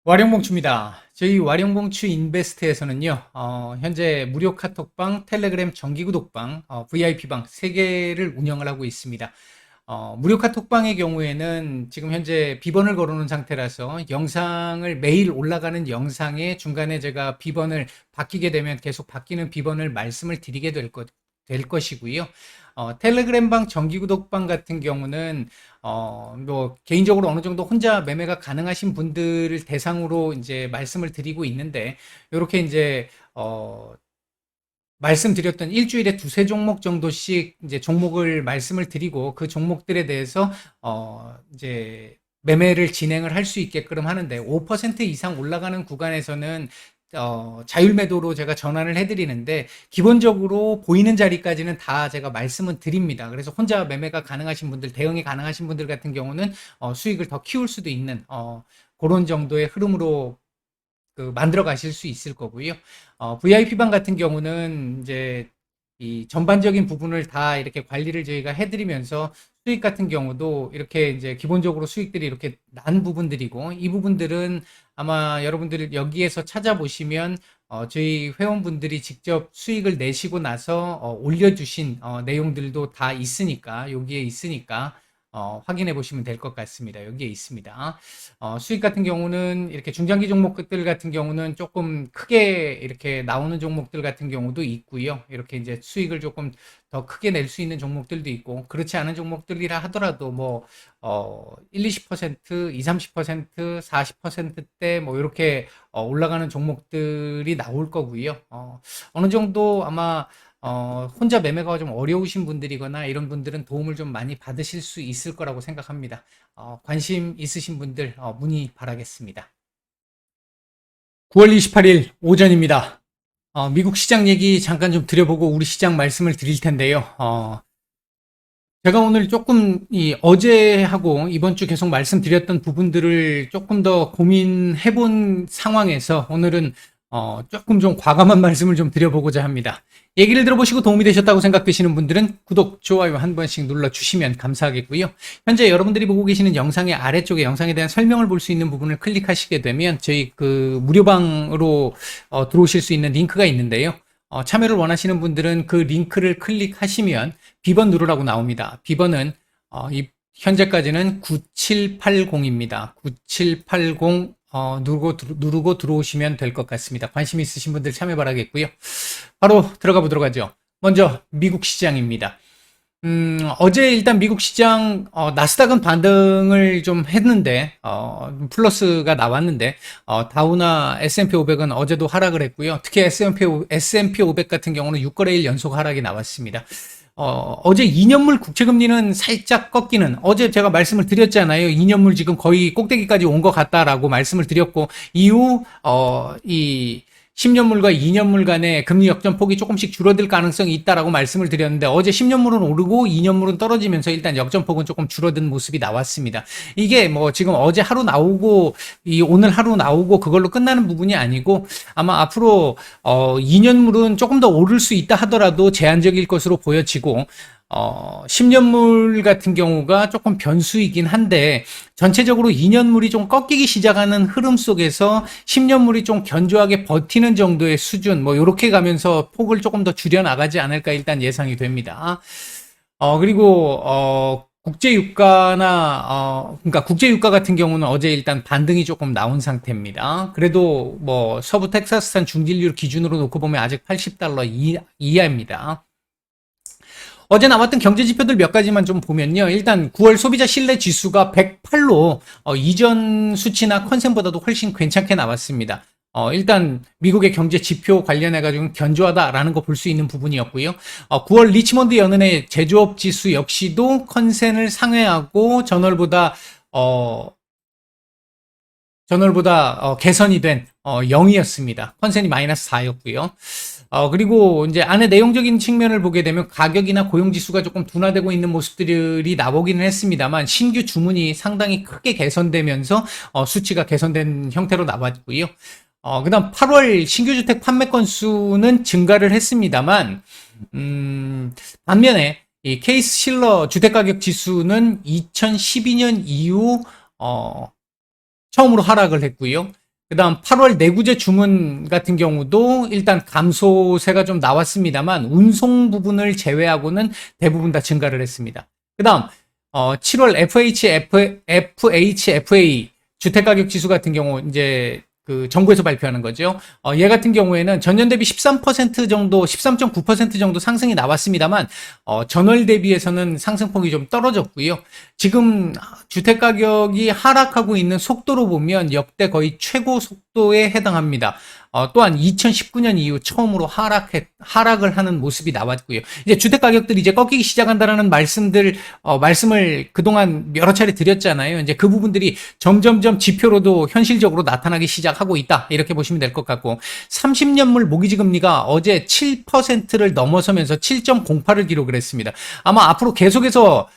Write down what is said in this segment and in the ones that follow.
와룡봉추입니다. 저희 와룡봉추 인베스트에서는요, 현재 무료 카톡방, 텔레그램 정기구독방, VIP방 3개를 운영을 하고 있습니다. 무료 카톡방의 경우에는 지금 현재 비번을 걸어놓은 상태라서 영상을 매일 올라가는 영상에 중간에 제가 비번을 바뀌게 되면 계속 바뀌는 비번을 말씀을 드리게 될 것이고요. 텔레그램방 정기구독방 같은 경우는 뭐 개인적으로 어느 정도 혼자 매매가 가능하신 분들을 대상으로 이제 말씀을 드리고 있는데, 이렇게 이제 말씀드렸던 일주일에 두세 종목 정도씩 이제 종목을 말씀을 드리고 그 종목들에 대해서 이제 매매를 진행을 할 수 있게끔 하는데, 5% 이상 올라가는 구간에서는 자율 매도로 제가 전환을 해드리는데, 기본적으로 보이는 자리까지는 다 제가 말씀은 드립니다. 그래서 혼자 매매가 가능하신 분들, 대응이 가능하신 분들 같은 경우는 수익을 더 키울 수도 있는 그런 정도의 흐름으로 만들어 가실 수 있을 거고요. VIP방 같은 경우는 이제 이 전반적인 부분을 다 이렇게 관리를 저희가 해드리면서 수익 같은 경우도 이렇게 이제 기본적으로 수익들이 이렇게 난 부분들이고, 이 부분들은 아마 여러분들 여기에서 찾아보시면 저희 회원분들이 직접 수익을 내시고 나서 올려주신 내용들도 다 있으니까, 여기에 있으니까 확인해 보시면 될 것 같습니다. 여기에 있습니다. 수익 같은 경우는 이렇게 중장기 종목들 같은 경우는 조금 크게 이렇게 나오는 종목들 같은 경우도 있고요. 이렇게 이제 수익을 조금 더 크게 낼 수 있는 종목들도 있고, 그렇지 않은 종목들이라 하더라도 뭐 1, 20%, 2, 30%, 40%대 뭐 이렇게 올라가는 종목들이 나올 거고요. 어느 정도 아마 혼자 매매가 좀 어려우신 분들이거나 이런 분들은 도움을 좀 많이 받으실 수 있을 거라고 생각합니다. 관심 있으신 분들 문의 바라겠습니다. 9월 28일 오전입니다. 미국 시장 얘기 잠깐 좀 드려보고 우리 시장 말씀을 드릴 텐데요. 제가 오늘 조금 어제하고 이번 주 계속 말씀드렸던 부분들을 조금 더 고민해 본 상황에서 오늘은 조금 좀 과감한 말씀을 좀 드려보고자 합니다. 얘기를 들어보시고 도움이 되셨다고 생각되시는 분들은 구독, 좋아요 한 번씩 눌러주시면 감사하겠고요. 현재 여러분들이 보고 계시는 영상의 아래쪽에 영상에 대한 설명을 볼 수 있는 부분을 클릭하시게 되면 저희 그 무료방으로 들어오실 수 있는 링크가 있는데요. 참여를 원하시는 분들은 그 링크를 클릭하시면 비번 누르라고 나옵니다. 비번은 현재까지는 9780입니다. 9780 누르고 들어오시면 될 것 같습니다. 관심 있으신 분들 참여 바라겠고요. 바로 들어가 보도록 하죠. 먼저 미국 시장입니다. 어제 일단 미국 시장 나스닥은 반등을 좀 했는데 플러스가 나왔는데, 다우나 S&P 500은 어제도 하락을 했고요. 특히 S&P 500 같은 경우는 6거래일 연속 하락이 나왔습니다. 어제 2년물 국채금리는 살짝 꺾이는, 어제 제가 말씀을 드렸잖아요. 2년물 지금 거의 꼭대기까지 온 것 같다라고 말씀을 드렸고, 이후 이 10년물과 2년물 간의 금리 역전폭이 조금씩 줄어들 가능성이 있다라고 말씀을 드렸는데, 어제 10년물은 오르고 2년물은 떨어지면서 일단 역전폭은 조금 줄어든 모습이 나왔습니다. 이게 뭐 지금 어제 하루 나오고 오늘 하루 나오고 그걸로 끝나는 부분이 아니고, 아마 앞으로 2년물은 조금 더 오를 수 있다 하더라도 제한적일 것으로 보여지고, 10년물 같은 경우가 조금 변수이긴 한데, 전체적으로 2년물이 좀 꺾이기 시작하는 흐름 속에서 10년물이 좀 견조하게 버티는 정도의 수준, 뭐, 요렇게 가면서 폭을 조금 더 줄여나가지 않을까 일단 예상이 됩니다. 그리고, 그러니까 국제유가 같은 경우는 어제 일단 반등이 조금 나온 상태입니다. 그래도 뭐, 서부 텍사스산 중진류 기준으로 놓고 보면 아직 80달러 이하입니다. 어제 나왔던 경제 지표들 몇 가지만 좀 보면요. 일단 9월 소비자 신뢰 지수가 108로 이전 수치나 컨센보다도 훨씬 괜찮게 나왔습니다. 일단 미국의 경제 지표 관련해 가지고 견조하다라는 거 볼 수 있는 부분이었고요. 9월 리치몬드 연은의 제조업 지수 역시도 컨센을 상회하고 전월보다 개선이 된 0이었습니다. 컨센이 마이너스 4였고요. 그리고 이제 안에 내용적인 측면을 보게 되면 가격이나 고용지수가 조금 둔화되고 있는 모습들이 나오기는 했습니다만, 신규 주문이 상당히 크게 개선되면서 수치가 개선된 형태로 나왔고요. 그 다음 8월 신규주택 판매 건수는 증가를 했습니다만, 반면에 이 케이스 실러 주택가격 지수는 2012년 이후 처음으로 하락을 했고요. 그다음 8월 내구재 주문 같은 경우도 일단 감소세가 좀 나왔습니다만 운송 부분을 제외하고는 대부분 다 증가를 했습니다. 그다음 7월 FHFA 주택가격 지수 같은 경우 이제 그 정부에서 발표하는 거죠. 얘 같은 경우에는 전년 대비 13% 정도, 13.9% 정도 상승이 나왔습니다만 전월 대비해서는 상승폭이 좀 떨어졌고요. 지금 주택 가격이 하락하고 있는 속도로 보면 역대 거의 최고 속도에 해당합니다. 또한 2019년 이후 처음으로 하락을 하는 모습이 나왔고요. 이제 주택 가격들이 이제 꺾이기 시작한다라는 말씀을 그동안 여러 차례 드렸잖아요. 이제 그 부분들이 점점점 지표로도 현실적으로 나타나기 시작하고 있다. 이렇게 보시면 될 것 같고, 30년물 모기지 금리가 어제 7%를 넘어서면서 7.08을 기록을 했습니다. 아마 앞으로 계속해서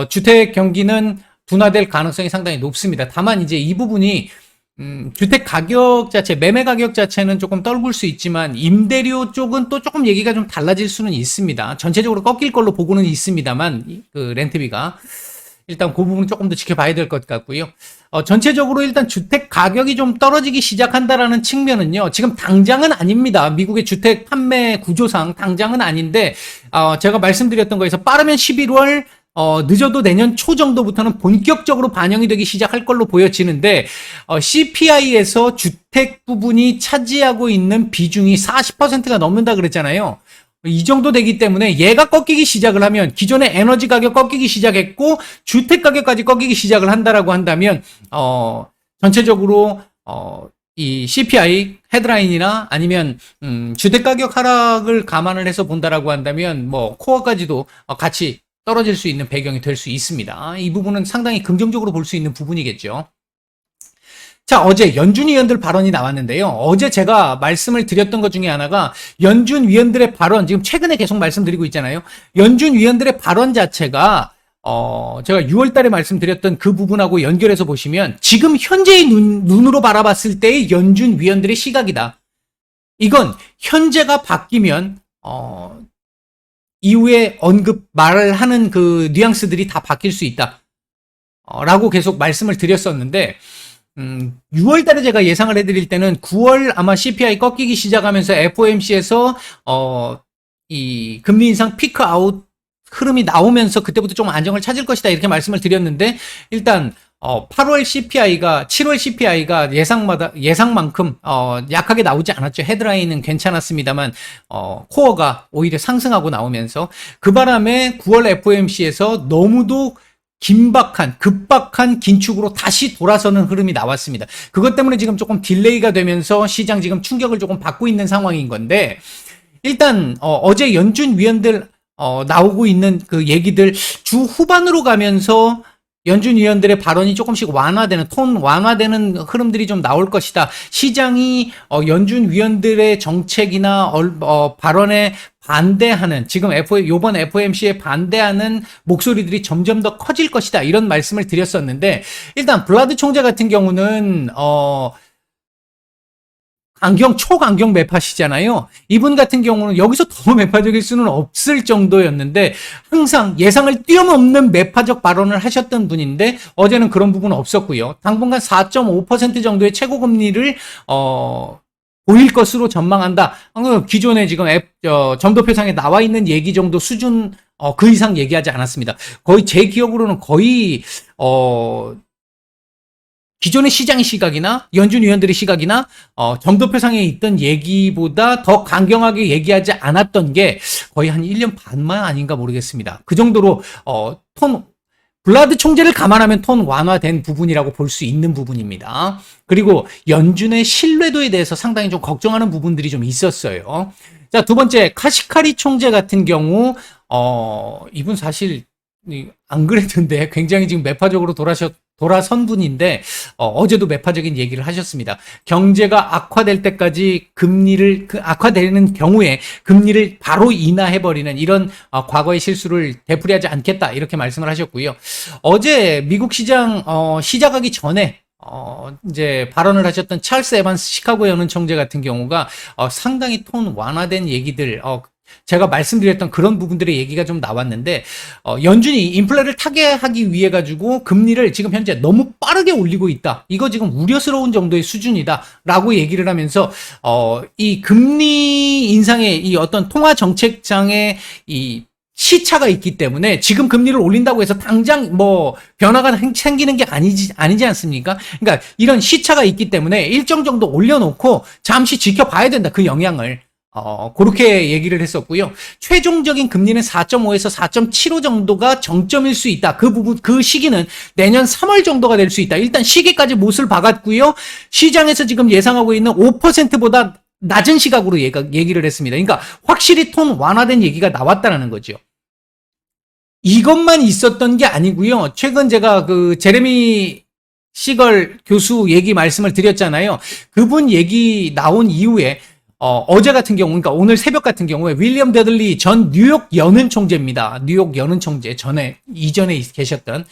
주택 경기는 둔화될 가능성이 상당히 높습니다. 다만 이제 이 부분이 주택 가격 자체, 매매 가격 자체는 조금 떨굴 수 있지만 임대료 쪽은 또 조금 얘기가 좀 달라질 수는 있습니다. 전체적으로 꺾일 걸로 보고는 있습니다만 그 렌트비가 일단 그 부분은 조금 더 지켜봐야 될 것 같고요. 전체적으로 일단 주택 가격이 좀 떨어지기 시작한다라는 측면은요. 지금 당장은 아닙니다. 미국의 주택 판매 구조상 당장은 아닌데 제가 말씀드렸던 거에서 빠르면 11월 늦어도 내년 초 정도부터는 본격적으로 반영이 되기 시작할 걸로 보여지는데, CPI에서 주택 부분이 차지하고 있는 비중이 40%가 넘는다 그랬잖아요. 이 정도 되기 때문에 얘가 꺾이기 시작을 하면, 기존의 에너지 가격 꺾이기 시작했고, 주택 가격까지 꺾이기 시작을 한다라고 한다면, 전체적으로, 이 CPI 헤드라인이나 아니면, 주택 가격 하락을 감안을 해서 본다라고 한다면, 뭐, 코어까지도 같이 떨어질 수 있는 배경이 될 수 있습니다. 이 부분은 상당히 긍정적으로 볼 수 있는 부분이겠죠. 자, 어제 연준 위원들 발언이 나왔는데요. 어제 제가 말씀을 드렸던 것 중에 하나가 연준 위원들의 발언, 지금 최근에 계속 말씀드리고 있잖아요. 연준 위원들의 발언 자체가 제가 6월 달에 말씀드렸던 그 부분하고 연결해서 보시면 지금 현재의 눈으로 바라봤을 때의 연준 위원들의 시각이다. 이건 현재가 바뀌면 이후에 말을 하는 그 뉘앙스들이 다 바뀔 수 있다. 라고 계속 말씀을 드렸었는데, 6월 달에 제가 예상을 해드릴 때는 9월 아마 CPI 꺾이기 시작하면서 FOMC에서, 이 금리 인상 피크 아웃 흐름이 나오면서 그때부터 좀 안정을 찾을 것이다. 이렇게 말씀을 드렸는데, 일단, 8월 CPI가, 7월 CPI가 예상만큼, 약하게 나오지 않았죠. 헤드라인은 괜찮았습니다만, 코어가 오히려 상승하고 나오면서, 그 바람에 9월 FOMC에서 너무도 급박한 긴축으로 다시 돌아서는 흐름이 나왔습니다. 그것 때문에 지금 조금 딜레이가 되면서 시장 지금 충격을 조금 받고 있는 상황인 건데, 일단, 어제 연준 위원들, 나오고 있는 그 얘기들 주 후반으로 가면서 연준 위원들의 발언이 조금씩 톤 완화되는 흐름들이 좀 나올 것이다. 시장이 연준 위원들의 정책이나 발언에 반대하는, 지금 요번 FOMC에 반대하는 목소리들이 점점 더 커질 것이다. 이런 말씀을 드렸었는데, 일단 블라드 총재 같은 경우는 초강경 매파시잖아요. 이분 같은 경우는 여기서 더 매파적일 수는 없을 정도였는데 항상 예상을 뛰어넘는 매파적 발언을 하셨던 분인데 어제는 그런 부분은 없었고요. 당분간 4.5% 정도의 최고 금리를 보일 것으로 전망한다. 기존에 지금 점도표상에 나와 있는 얘기 정도 수준 그 이상 얘기하지 않았습니다. 거의 제 기억으로는 거의 기존의 시장의 시각이나 연준 위원들의 시각이나 점도표상에 있던 얘기보다 더 강경하게 얘기하지 않았던 게 거의 한 1년 반만 아닌가 모르겠습니다. 그 정도로 블라드 총재를 감안하면 톤 완화된 부분이라고 볼 수 있는 부분입니다. 그리고 연준의 신뢰도에 대해서 상당히 좀 걱정하는 부분들이 좀 있었어요. 자, 두 번째 카시카리 총재 같은 경우 이분 사실 안 그랬는데 굉장히 지금 매파적으로 돌아선 분인데 어제도 매파적인 얘기를 하셨습니다. 경제가 악화될 때까지 악화되는 경우에 금리를 바로 인하해버리는 이런 과거의 실수를 되풀이하지 않겠다 이렇게 말씀을 하셨고요. 어제 미국 시장 시작하기 전에 이제 발언을 하셨던 찰스 에반스 시카고 연은 총재 같은 경우가 상당히 톤 완화된 얘기들 제가 말씀드렸던 그런 부분들의 얘기가 좀 나왔는데 연준이 인플레를 타개하기 위해 가지고 금리를 지금 현재 너무 빠르게 올리고 있다. 이거 지금 우려스러운 정도의 수준이다라고 얘기를 하면서 이 금리 인상의 이 어떤 통화 정책장의 이 시차가 있기 때문에 지금 금리를 올린다고 해서 당장 뭐 변화가 생기는 게 아니지 않습니까? 그러니까 이런 시차가 있기 때문에 일정 정도 올려놓고 잠시 지켜봐야 된다. 그 영향을. 그렇게 얘기를 했었고요. 최종적인 금리는 4.5에서 4.75 정도가 정점일 수 있다. 그 부분, 그 시기는 내년 3월 정도가 될 수 있다. 일단 시기까지 못을 박았고요. 시장에서 지금 예상하고 있는 5%보다 낮은 시각으로 얘기를 했습니다. 그러니까 확실히 톤 완화된 얘기가 나왔다는 거죠. 이것만 있었던 게 아니고요. 최근 제가 그 제레미 시걸 교수 얘기 말씀을 드렸잖아요. 그분 얘기 나온 이후에 어제 같은 경우, 그러니까 오늘 새벽 같은 경우에 윌리엄 데들리 전 뉴욕 연은 총재입니다. 뉴욕 연은 총재 이전에 계셨던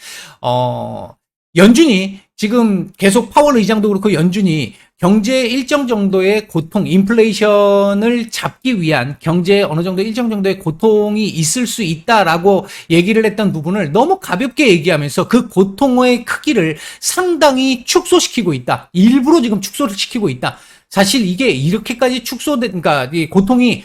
연준이 지금 계속 파월 의장도 그렇고 연준이 경제에 일정 정도의 고통, 인플레이션을 잡기 위한 경제에 어느 정도 일정 정도의 고통이 있을 수 있다라고 얘기를 했던 부분을 너무 가볍게 얘기하면서 그 고통의 크기를 상당히 축소시키고 있다. 일부러 지금 축소를 시키고 있다. 사실 이게 이렇게까지 그러니까 이 고통이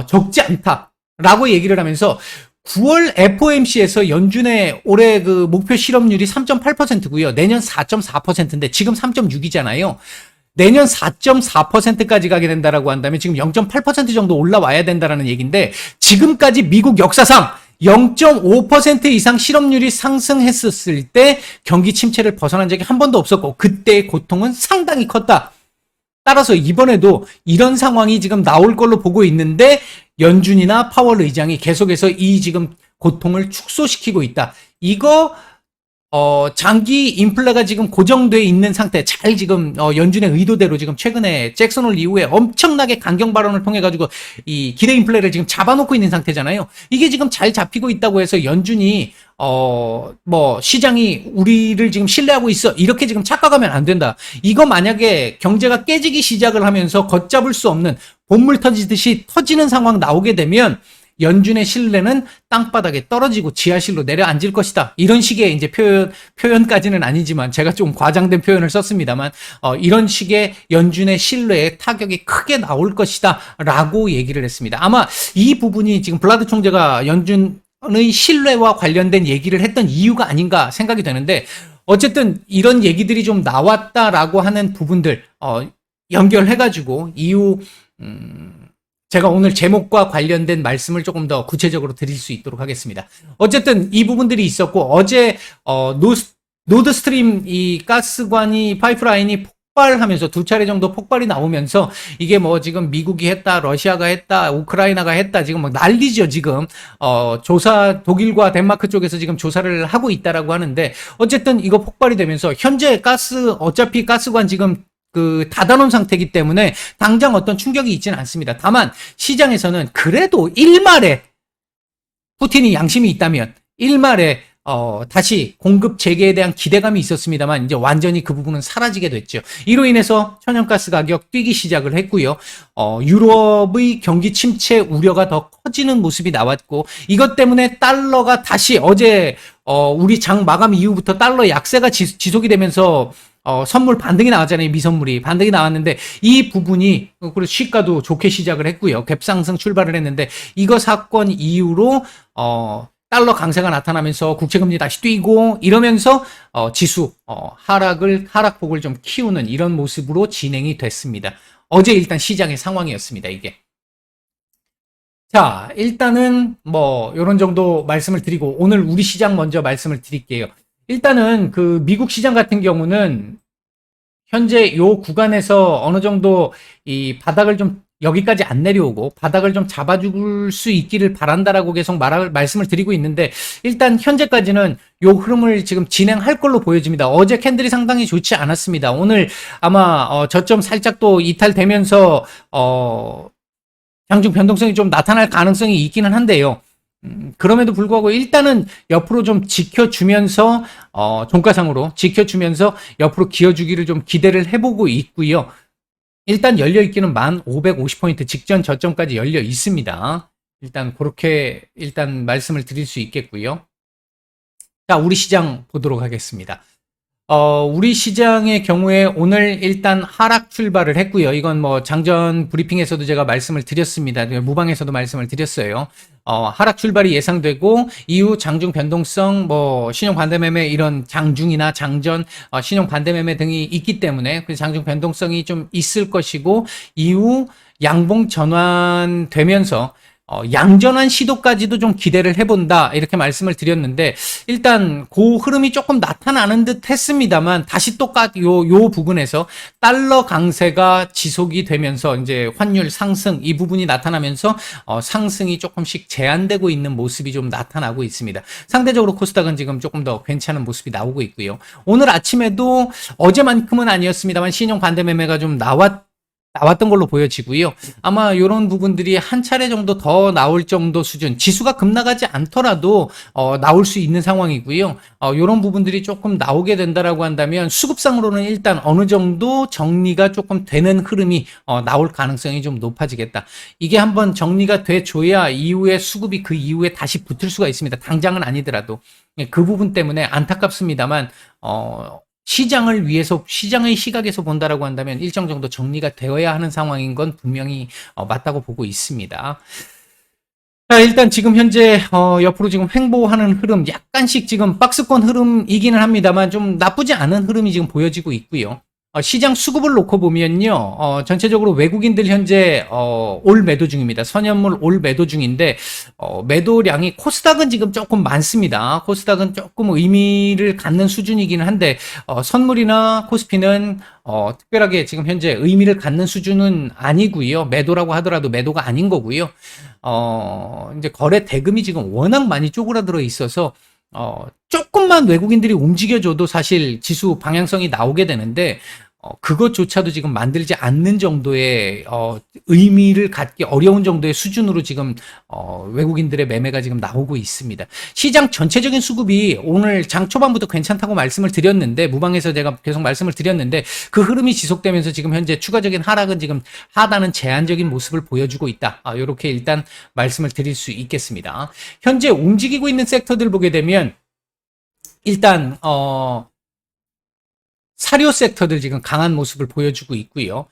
적지 않다라고 얘기를 하면서 9월 FOMC에서 연준의 올해 그 목표 실업률이 3.8%고요. 내년 4.4%인데 지금 3.6이잖아요. 내년 4.4%까지 가게 된다라고 한다면 지금 0.8% 정도 올라와야 된다라는 얘기인데 지금까지 미국 역사상 0.5% 이상 실업률이 상승했었을 때 경기 침체를 벗어난 적이 한 번도 없었고 그때의 고통은 상당히 컸다. 따라서 이번에도 이런 상황이 지금 나올 걸로 보고 있는데 연준이나 파월 의장이 계속해서 이 지금 고통을 축소시키고 있다. 이거 장기 인플레가 지금 고정돼 있는 상태, 잘 지금 연준의 의도대로 지금 최근에 잭슨 홀 이후에 엄청나게 강경 발언을 통해 가지고 이 기대 인플레를 지금 잡아놓고 있는 상태잖아요. 이게 지금 잘 잡히고 있다고 해서 연준이 뭐 시장이 우리를 지금 신뢰하고 있어 이렇게 지금 착각하면 안 된다. 이거 만약에 경제가 깨지기 시작을 하면서 걷잡을 수 없는 본물 터지듯이 터지는 상황 나오게 되면 연준의 신뢰는 땅바닥에 떨어지고 지하실로 내려앉을 것이다. 이런 식의 이제 표현까지는 아니지만 제가 좀 과장된 표현을 썼습니다만 이런 식의 연준의 신뢰에 타격이 크게 나올 것이다 라고 얘기를 했습니다. 아마 이 부분이 지금 블라드 총재가 연준의 신뢰와 관련된 얘기를 했던 이유가 아닌가 생각이 되는데 어쨌든 이런 얘기들이 좀 나왔다라고 하는 부분들 연결해가지고 이후 제가 오늘 제목과 관련된 말씀을 조금 더 구체적으로 드릴 수 있도록 하겠습니다. 어쨌든 이 부분들이 있었고 어제 노드스트림 이 가스관이 파이프라인이 폭발하면서 두 차례 정도 폭발이 나오면서 이게 뭐 지금 미국이 했다, 러시아가 했다, 우크라이나가 했다 지금 막 난리죠 지금 조사 독일과 덴마크 쪽에서 지금 조사를 하고 있다라고 하는데 어쨌든 이거 폭발이 되면서 현재 어차피 가스관 지금 그 닫아놓은 상태이기 때문에 당장 어떤 충격이 있지는 않습니다. 다만 시장에서는 그래도 일말에 푸틴이 양심이 있다면 일말에 다시 공급 재개에 대한 기대감이 있었습니다만 이제 완전히 그 부분은 사라지게 됐죠. 이로 인해서 천연가스 가격 뛰기 시작을 했고요. 유럽의 경기 침체 우려가 더 커지는 모습이 나왔고 이것 때문에 달러가 다시 어제 우리 장 마감 이후부터 달러 약세가 지속이 되면서 선물 반등이 나왔잖아요. 미선물이 반등이 나왔는데 이 부분이 그리고 시가도 좋게 시작을 했고요. 갭상승 출발을 했는데 이거 사건 이후로 달러 강세가 나타나면서 국채금리 다시 뛰고 이러면서 지수 하락폭을 좀 키우는 이런 모습으로 진행이 됐습니다. 어제 일단 시장의 상황이었습니다. 이게. 자, 일단은 뭐 이런 정도 말씀을 드리고 오늘 우리 시장 먼저 말씀을 드릴게요. 일단은 그 미국 시장 같은 경우는 현재 요 구간에서 어느 정도 이 바닥을 좀 여기까지 안 내려오고 바닥을 좀 잡아줄 수 있기를 바란다라고 계속 말씀을 드리고 있는데 일단 현재까지는 요 흐름을 지금 진행할 걸로 보여집니다. 어제 캔들이 상당히 좋지 않았습니다. 오늘 아마 저점 살짝 또 이탈되면서 장중 변동성이 좀 나타날 가능성이 있기는 한데요. 그럼에도 불구하고 일단은 옆으로 좀 지켜주면서 종가상으로 지켜주면서 옆으로 기어주기를 좀 기대를 해보고 있고요. 일단 열려있기는 1550포인트 직전 저점까지 열려 있습니다. 일단 그렇게 일단 말씀을 드릴 수 있겠고요. 자, 우리 시장 보도록 하겠습니다. 우리 시장의 경우에 오늘 일단 하락 출발을 했고요. 이건 뭐 장전 브리핑에서도 제가 말씀을 드렸습니다. 무방에서도 말씀을 드렸어요. 하락 출발이 예상되고 이후 장중 변동성, 뭐 신용 반대 매매 이런 장중이나 장전, 신용 반대 매매 등이 있기 때문에 그 장중 변동성이 좀 있을 것이고 이후 양봉 전환되면서 양전환 시도까지도 좀 기대를 해본다 이렇게 말씀을 드렸는데 일단 그 흐름이 조금 나타나는 듯 했습니다만 다시 요 부분에서 달러 강세가 지속이 되면서 이제 환율 상승 이 부분이 나타나면서 상승이 조금씩 제한되고 있는 모습이 좀 나타나고 있습니다. 상대적으로 코스닥은 지금 조금 더 괜찮은 모습이 나오고 있고요. 오늘 아침에도 어제만큼은 아니었습니다만 신용 반대 매매가 좀 나왔던 걸로 보여지고요. 아마 이런 부분들이 한 차례 정도 더 나올 정도 수준, 지수가 급락하지 않더라도 나올 수 있는 상황이고요. 이런 부분들이 조금 나오게 된다라고 한다면 수급상으로는 일단 어느 정도 정리가 조금 되는 흐름이 나올 가능성이 좀 높아지겠다. 이게 한번 정리가 돼줘야 이후에 수급이 그 이후에 다시 붙을 수가 있습니다. 당장은 아니더라도 그 부분 때문에 안타깝습니다만 시장을 위해서 시장의 시각에서 본다라고 한다면 일정 정도 정리가 되어야 하는 상황인 건 분명히 맞다고 보고 있습니다. 자, 일단 지금 현재 옆으로 지금 횡보하는 흐름 약간씩 지금 박스권 흐름이기는 합니다만 좀 나쁘지 않은 흐름이 지금 보여지고 있고요. 시장 수급을 놓고 보면요, 전체적으로 외국인들 현재 올 매도 중입니다. 선현물 올 매도 중인데 매도량이 코스닥은 지금 조금 많습니다. 코스닥은 조금 의미를 갖는 수준이기는 한데 선물이나 코스피는 특별하게 지금 현재 의미를 갖는 수준은 아니고요. 매도라고 하더라도 매도가 아닌 거고요. 이제 거래 대금이 지금 워낙 많이 쪼그라들어 있어서 조금만 외국인들이 움직여줘도 사실 지수 방향성이 나오게 되는데 그것조차도 지금 만들지 않는 정도의 의미를 갖기 어려운 정도의 수준으로 지금 외국인들의 매매가 지금 나오고 있습니다. 시장 전체적인 수급이 오늘 장 초반부터 괜찮다고 말씀을 드렸는데 무방에서 제가 계속 말씀을 드렸는데 그 흐름이 지속되면서 지금 현재 추가적인 하락은 지금 하단은 제한적인 모습을 보여주고 있다. 이렇게 일단 말씀을 드릴 수 있겠습니다. 현재 움직이고 있는 섹터들 보게 되면 일단 사료 섹터들 지금 강한 모습을 보여주고 있고요.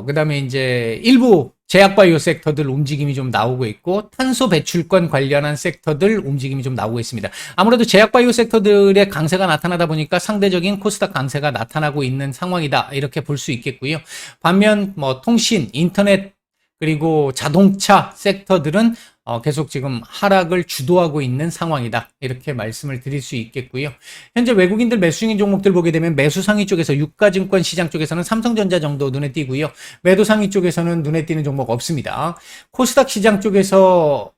그 다음에 이제 일부 제약바이오 섹터들 움직임이 좀 나오고 있고 탄소 배출권 관련한 섹터들 움직임이 좀 나오고 있습니다. 아무래도 제약바이오 섹터들의 강세가 나타나다 보니까 상대적인 코스닥 강세가 나타나고 있는 상황이다. 이렇게 볼 수 있겠고요. 반면 뭐 통신, 인터넷 그리고 자동차 섹터들은 계속 지금 하락을 주도하고 있는 상황이다. 이렇게 말씀을 드릴 수 있겠고요. 현재 외국인들 매수 중인 종목들 보게 되면 매수 상위 쪽에서 유가증권 시장 쪽에서는 삼성전자 정도 눈에 띄고요. 매도 상위 쪽에서는 눈에 띄는 종목 없습니다. 코스닥 시장 쪽에서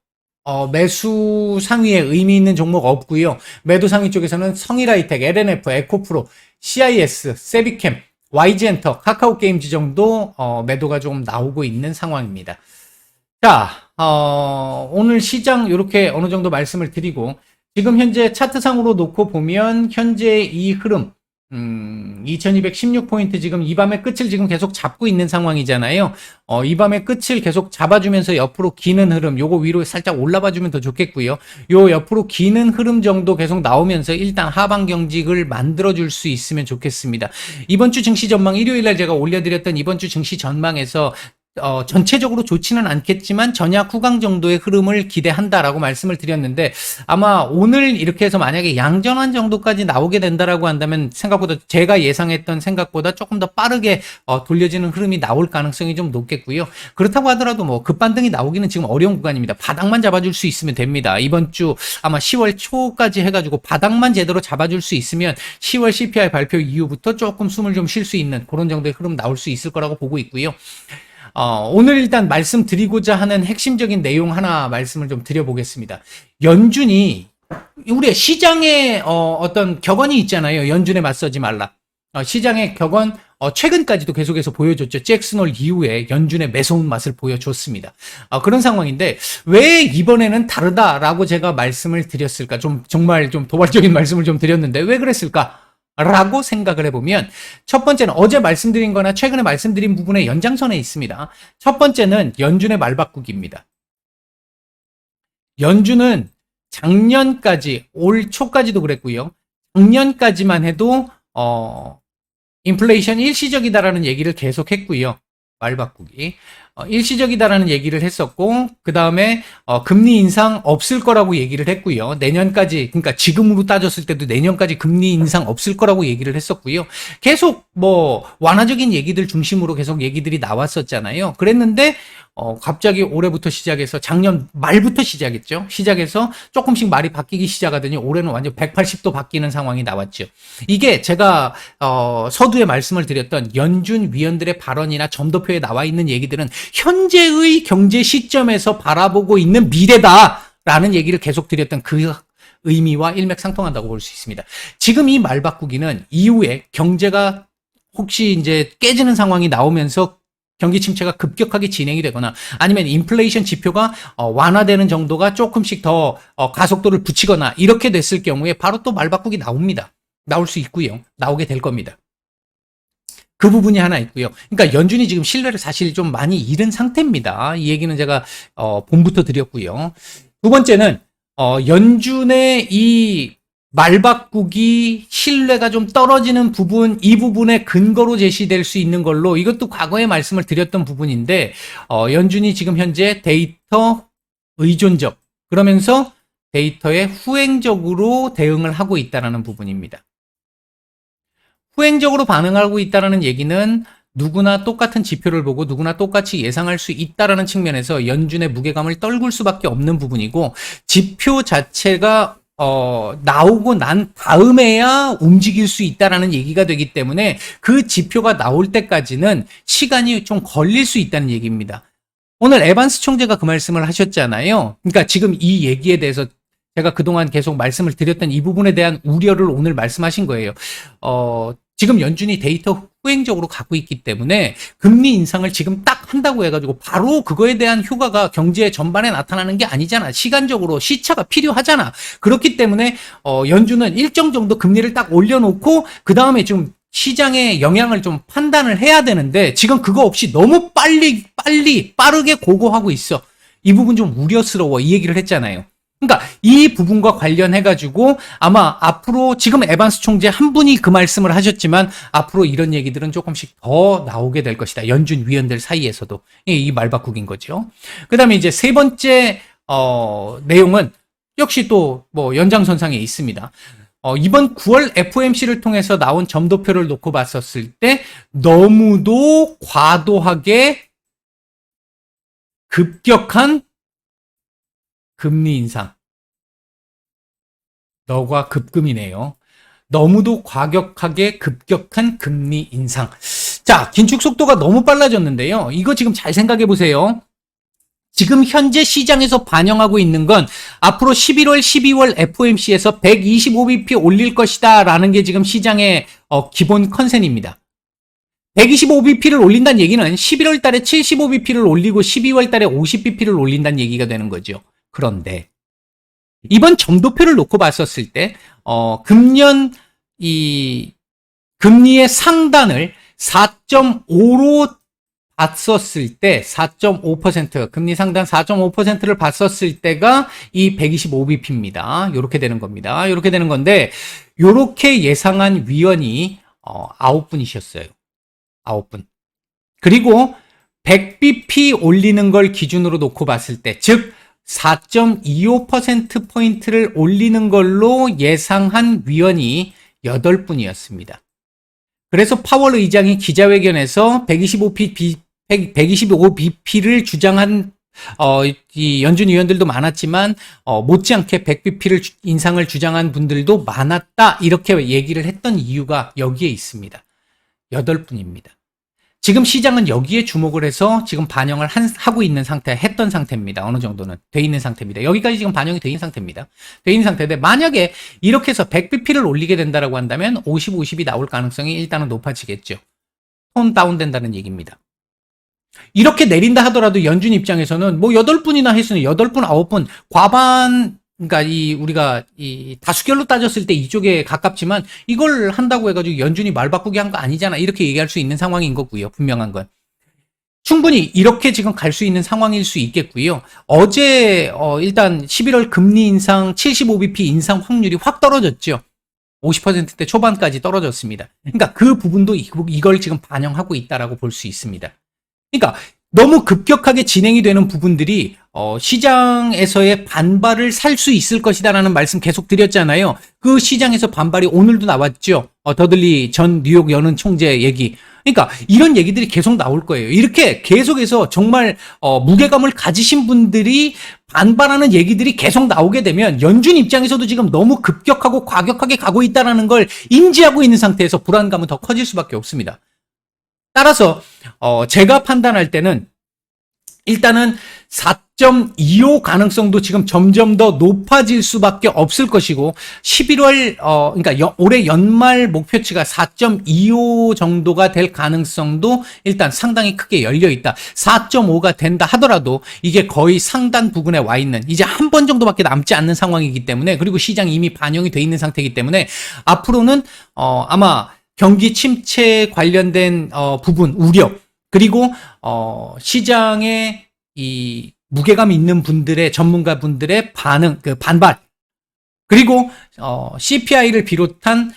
매수 상위에 의미 있는 종목 없고요. 매도 상위 쪽에서는 성일하이텍, LNF, 에코프로, CIS, 세비캠, YG엔터, 카카오게임즈 정도 매도가 좀 나오고 있는 상황입니다. 자, 오늘 시장 이렇게 어느 정도 말씀을 드리고 지금 현재 차트상으로 놓고 보면 현재 이 흐름 2216포인트 지금 이 밤의 끝을 지금 계속 잡고 있는 상황이잖아요. 이 밤의 끝을 계속 잡아주면서 옆으로 기는 흐름, 요거 위로 살짝 올라봐주면 더 좋겠고요. 요 옆으로 기는 흐름 정도 계속 나오면서 일단 하방 경직을 만들어줄 수 있으면 좋겠습니다. 이번 주 증시 전망 일요일날 제가 올려드렸던 이번 주 증시 전망에서 전체적으로 좋지는 않겠지만 전약 후강 정도의 흐름을 기대한다라고 말씀을 드렸는데 아마 오늘 이렇게 해서 만약에 양전환 정도까지 나오게 된다라고 한다면 생각보다 제가 예상했던 생각보다 조금 더 빠르게 돌려지는 흐름이 나올 가능성이 좀 높겠고요. 그렇다고 하더라도 뭐 급반등이 나오기는 지금 어려운 구간입니다. 바닥만 잡아줄 수 있으면 됩니다. 이번 주 아마 10월 초까지 해가지고 바닥만 제대로 잡아줄 수 있으면 10월 CPI 발표 이후부터 조금 숨을 좀 쉴 수 있는 그런 정도의 흐름 나올 수 있을 거라고 보고 있고요. 오늘 일단 말씀드리고자 하는 핵심적인 내용 하나 말씀을 좀 드려보겠습니다. 연준이 우리 시장에 어떤 격언이 있잖아요. 연준에 맞서지 말라. 시장의 격언 최근까지도 계속해서 보여줬죠. 잭슨홀 이후에 연준의 매서운 맛을 보여줬습니다. 그런 상황인데 왜 이번에는 다르다라고 제가 말씀을 드렸을까? 정말 좀 도발적인 말씀을 좀 드렸는데 왜 그랬을까? 라고 생각을 해보면 첫 번째는 어제 말씀드린 거나 최근에 말씀드린 부분의 연장선에 있습니다. 첫 번째는 연준의 말바꾸기입니다. 연준은 작년까지 올 초까지도 그랬고요. 작년까지만 해도 인플레이션이 일시적이다라는 얘기를 계속 했고요. 말 바꾸기. 일시적이다라는 얘기를 했었고, 그 다음에 금리 인상 없을 거라고 얘기를 했고요. 내년까지, 그러니까 지금으로 따졌을 때도 내년까지 금리 인상 없을 거라고 얘기를 했었고요. 계속 뭐 완화적인 얘기들 중심으로 계속 얘기들이 나왔었잖아요. 그랬는데 갑자기 올해부터 시작해서 작년 말부터 시작했죠. 시작해서 조금씩 말이 바뀌기 시작하더니 올해는 완전 180도 바뀌는 상황이 나왔죠. 이게 제가 서두에 말씀을 드렸던 연준 위원들의 발언이나 점도표에 나와 있는 얘기들은 현재의 경제 시점에서 바라보고 있는 미래다라는 얘기를 계속 드렸던 그 의미와 일맥상통한다고 볼 수 있습니다. 지금 이 말 바꾸기는 이후에 경제가 혹시 이제 깨지는 상황이 나오면서 경기 침체가 급격하게 진행이 되거나 아니면 인플레이션 지표가 완화되는 정도가 조금씩 더 가속도를 붙이거나 이렇게 됐을 경우에 바로 또 말 바꾸기 나옵니다. 나올 수 있고요. 나오게 될 겁니다. 그 부분이 하나 있고요. 그러니까 연준이 지금 신뢰를 사실 좀 많이 잃은 상태입니다. 이 얘기는 제가 봄부터 드렸고요. 두 번째는 연준의 이 말 바꾸기 신뢰가 좀 떨어지는 부분, 이 부분의 근거로 제시될 수 있는 걸로 이것도 과거에 말씀을 드렸던 부분인데 연준이 지금 현재 데이터 의존적 그러면서 데이터에 후행적으로 대응을 하고 있다는 부분입니다. 후행적으로 반응하고 있다는 얘기는 누구나 똑같은 지표를 보고 누구나 똑같이 예상할 수 있다는 측면에서 연준의 무게감을 떨굴 수밖에 없는 부분이고 지표 자체가 나오고 난 다음에야 움직일 수 있다는 얘기가 되기 때문에 그 지표가 나올 때까지는 시간이 좀 걸릴 수 있다는 얘기입니다. 오늘 에반스 총재가 그 말씀을 하셨잖아요. 그러니까 지금 이 얘기에 대해서 제가 그동안 계속 말씀을 드렸던 이 부분에 대한 우려를 오늘 말씀하신 거예요. 지금 연준이 데이터 후행적으로 가고 있기 때문에 금리 인상을 지금 딱 한다고 해가지고 바로 그거에 대한 효과가 경제 전반에 나타나는 게 아니잖아. 시간적으로 시차가 필요하잖아. 그렇기 때문에 연준은 일정 정도 금리를 딱 올려놓고 그 다음에 좀 시장의 영향을 좀 판단을 해야 되는데 지금 그거 없이 너무 빠르게 고고하고 있어. 이 부분 좀 우려스러워. 이 얘기를 했잖아요. 그러니까 이 부분과 관련해가지고 아마 앞으로 지금 에반스 총재 한 분이 그 말씀을 하셨지만 앞으로 이런 얘기들은 조금씩 더 나오게 될 것이다. 연준 위원들 사이에서도 이 말 바꾸기인 거죠. 그 다음에 이제 세 번째 내용은 역시 또 뭐 연장선상에 있습니다. 이번 9월 FOMC를 통해서 나온 점도표를 놓고 봤었을 때 너무도 과도하게 급격한 금리 인상. 너가 급금이네요. 너무도 과격하게 급격한 금리 인상. 자, 긴축 속도가 너무 빨라졌는데요. 이거 지금 잘 생각해 보세요. 지금 현재 시장에서 반영하고 있는 건 앞으로 11월, 12월 FOMC에서 125bp 올릴 것이다 라는 게 지금 시장의 기본 컨센입니다. 125bp를 올린다는 얘기는 11월 달에 75bp를 올리고 12월 달에 50bp를 올린다는 얘기가 되는 거죠. 그런데 이번 점도표를 놓고 봤었을 때 금년 이 금리의 상단을 4.5로 봤었을 때 4.5% 금리 상단 4.5%를 봤었을 때가 이 125bp입니다. 이렇게 되는 겁니다. 이렇게 되는 건데 이렇게 예상한 위원이 9분이셨어요. 9분. 그리고 100bp 올리는 걸 기준으로 놓고 봤을 때 즉 4.25%포인트를 올리는 걸로 예상한 위원이 8분이었습니다. 그래서 파월 의장이 기자회견에서 125bp를 주장한 이 연준 위원들도 많았지만 못지않게 100bp를 인상을 주장한 분들도 많았다. 이렇게 얘기를 했던 이유가 여기에 있습니다. 8분입니다. 지금 시장은 여기에 주목을 해서 지금 반영을 하고 있는 했던 상태입니다. 어느 정도는 돼 있는 상태입니다. 여기까지 지금 반영이 돼 있는 상태입니다. 돼 있는 상태인데 만약에 이렇게 해서 100bp를 올리게 된다라고 한다면 50, 50이 나올 가능성이 일단은 높아지겠죠. 톤 다운된다는 얘기입니다. 이렇게 내린다 하더라도 연준 입장에서는 뭐 8분이나 했으니 8분, 9분 과반 그러니까 우리가 다수결로 따졌을 때 이쪽에 가깝지만 이걸 한다고 해가지고 연준이 말 바꾸기 한 거 아니잖아. 이렇게 얘기할 수 있는 상황인 거고요. 분명한 건. 충분히 이렇게 지금 갈 수 있는 상황일 수 있겠고요. 어제 일단 11월 금리 인상 75bp 인상 확률이 확 떨어졌죠. 50%대 초반까지 떨어졌습니다. 그러니까 그 부분도 이걸 지금 반영하고 있다라고 볼 수 있습니다. 그러니까 너무 급격하게 진행이 되는 부분들이 시장에서의 반발을 살 수 있을 것이다라는 말씀 계속 드렸잖아요. 그 시장에서 반발이 오늘도 나왔죠. 더들리 전 뉴욕 연은 총재 얘기. 그러니까 이런 얘기들이 계속 나올 거예요. 이렇게 계속해서 정말 무게감을 가지신 분들이 반발하는 얘기들이 계속 나오게 되면 연준 입장에서도 지금 너무 급격하고 과격하게 가고 있다는 걸 인지하고 있는 상태에서 불안감은 더 커질 수밖에 없습니다. 따라서 제가 판단할 때는 일단은 4.25 가능성도 지금 점점 더 높아질 수밖에 없을 것이고 11월 그러니까 올해 연말 목표치가 4.25 정도가 될 가능성도 일단 상당히 크게 열려 있다. 4.5가 된다 하더라도 이게 거의 상단 부근에 와 있는 이제 한 번 정도밖에 남지 않는 상황이기 때문에 그리고 시장이 이미 반영이 돼 있는 상태이기 때문에 앞으로는 아마 경기 침체 관련된 부분 우려 그리고 시장에 이 무게감 있는 분들의 전문가분들의 반응 그 반발 그리고 CPI를 비롯한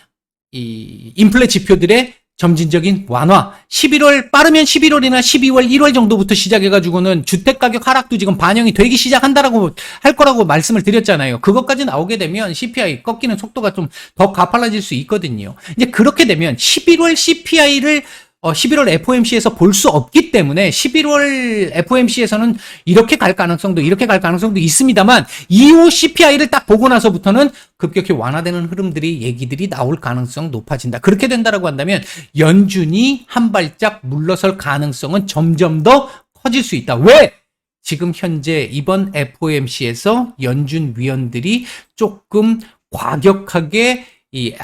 이 인플레 지표들의 점진적인 완화 11월 빠르면 11월이나 12월 1월 정도부터 시작해가지고는 주택가격 하락도 지금 반영이 되기 시작한다라고 할 거라고 말씀을 드렸잖아요. 그것까지 나오게 되면 CPI 꺾이는 속도가 좀 더 가팔라질 수 있거든요. 이제 그렇게 되면 11월 CPI를 11월 FOMC에서 볼 수 없기 때문에 11월 FOMC에서는 이렇게 갈 가능성도 있습니다만 이후 CPI를 딱 보고 나서부터는 급격히 완화되는 흐름들이 얘기들이 나올 가능성 높아진다. 그렇게 된다라고 한다면 연준이 한 발짝 물러설 가능성은 점점 더 커질 수 있다. 왜? 지금 현재 이번 FOMC에서 연준 위원들이 조금 과격하게 이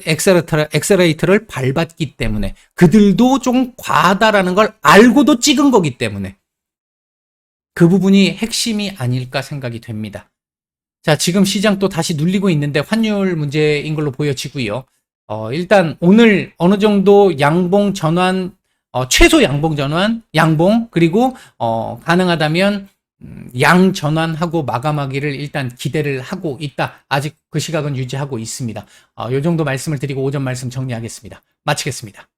엑셀레이터를 밟았기 때문에 그들도 좀 과하다라는 걸 알고도 찍은 거기 때문에 그 부분이 핵심이 아닐까 생각이 됩니다. 자, 지금 시장 또 다시 눌리고 있는데 환율 문제인 걸로 보여지고요. 일단 오늘 어느 정도 양봉 전환, 최소 양봉 전환, 양봉 그리고 가능하다면 양 전환하고 마감하기를 일단 기대를 하고 있다. 아직 그 시각은 유지하고 있습니다. 요 정도 말씀을 드리고 오전 말씀 정리하겠습니다. 마치겠습니다.